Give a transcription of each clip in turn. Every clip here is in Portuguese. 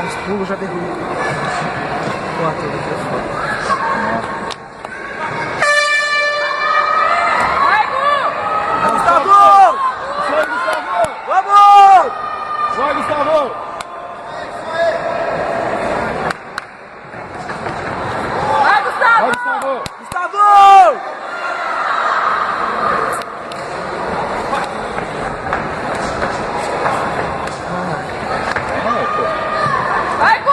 Os pulos já derrubam. Boa, tudo aqui é foda. Gustavo! Vai, Gustavo! Vamos! Vai, Gustavo! Vai, Gustavo! Vai, Gustavo! Gustavo! Vai, Gu!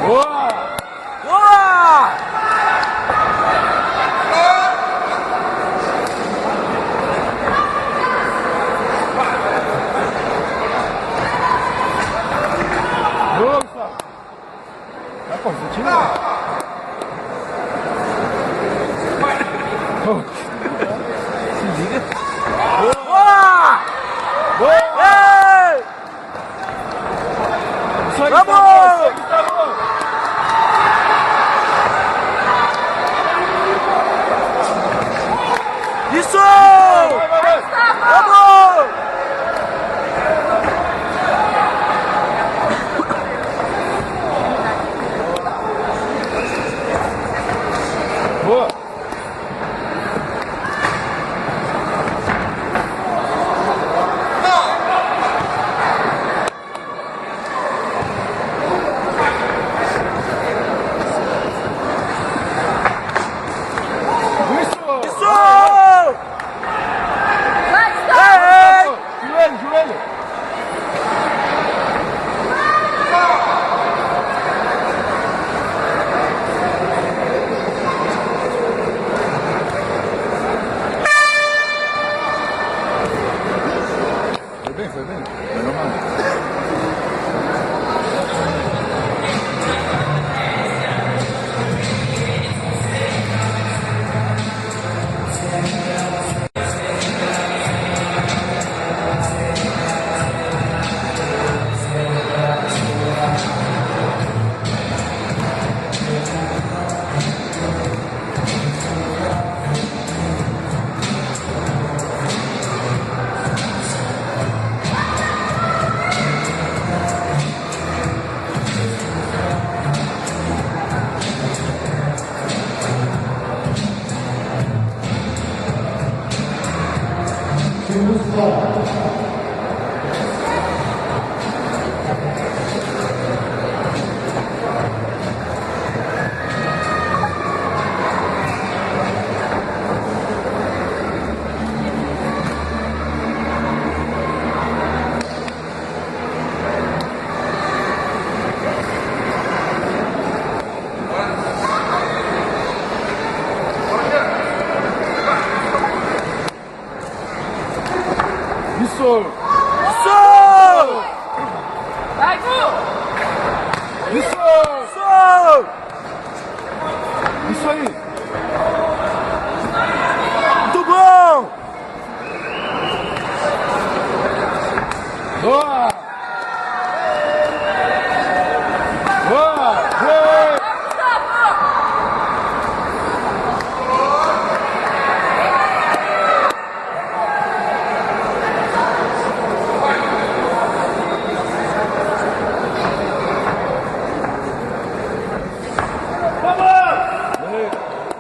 Boa! Boa! Boa, Gustavo! Tá consentindo? Se liga! Boa! Boa! Ei! Isso aí, Vamos! Gustavo! Isso aí, Gustavo! Isso! Vai, vai, vai! Vamos! Boa! Isso! Isso! Vai, Gustavo! Ei! Joelho, joelho! Foi bem, foi bem. Foi normal. Isso! Isso! Vai, Gu! Isso! Isso! Isso aí! Muito bom! Boa! Boa! Boa! Vai, Gustavo! Vamos!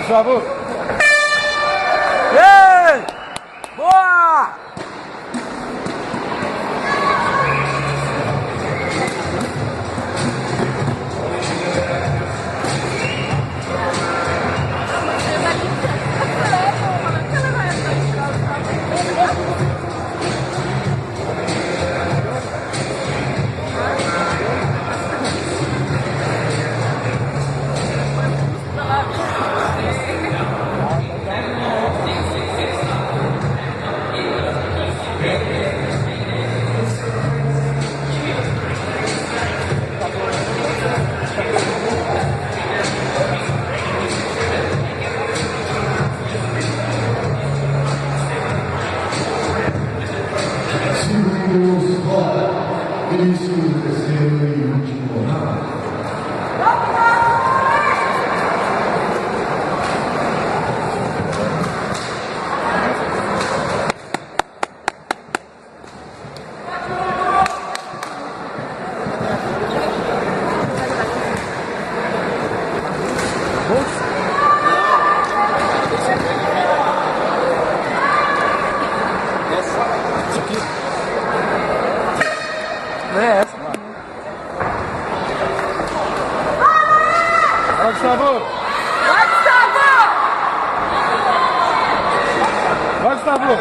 Gustavo! Ei! Boa! Início do terceiro e último round. Não é essa. Vai, Gustavo! Vai, Gustavo! Vai, Gustavo!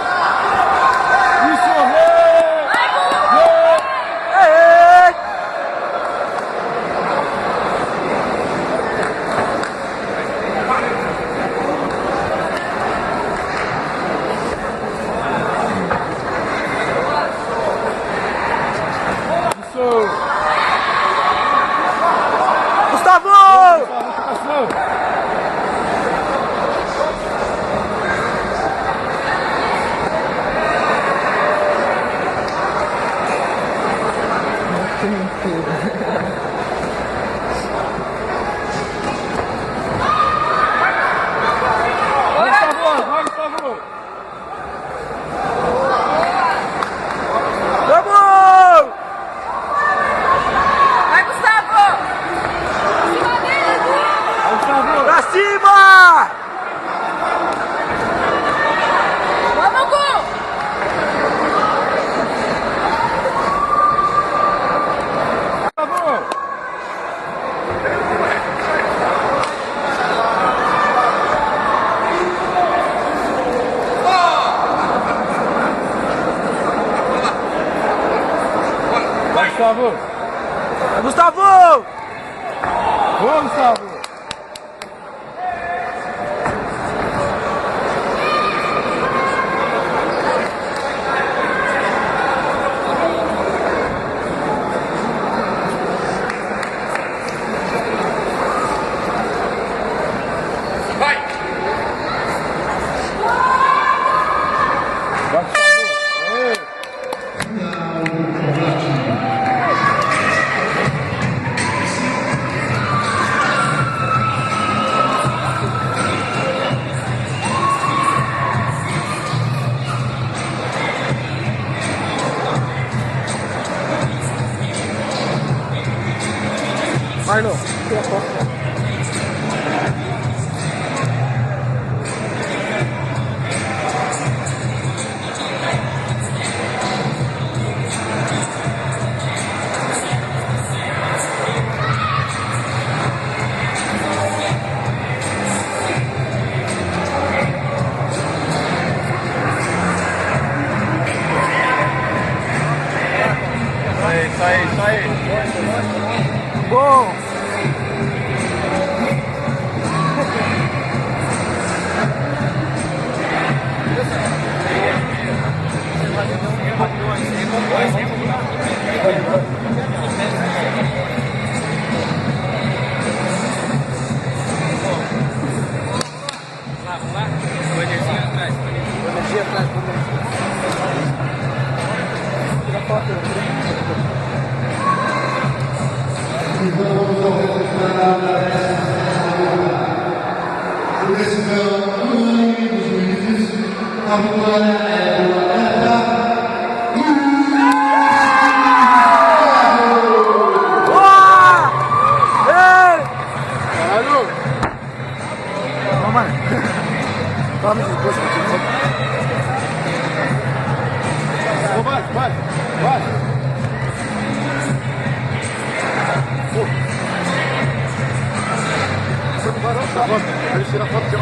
Isso! Ei! Isso! Gustavo! Gustavo, vai, Gustavo! Vai, Gustavo! Vamos! Vai, Gustavo! Cima dele, Vai, Gustavo! Pra cima! vamos, Gu! Gustavo! Vai, Gustavo! Gustavo! Boa, Gustavo! Vai, Gustavo! Ei! Marlon, tira a foto. Isso aí, isso aí! Bom! Energia atrás, tira a foto. E vamos ao resultado da 16ª. O decisão unânime dos juízes, a vitória é do atleta Gustavo. tirar foto. Eles tiram foto também.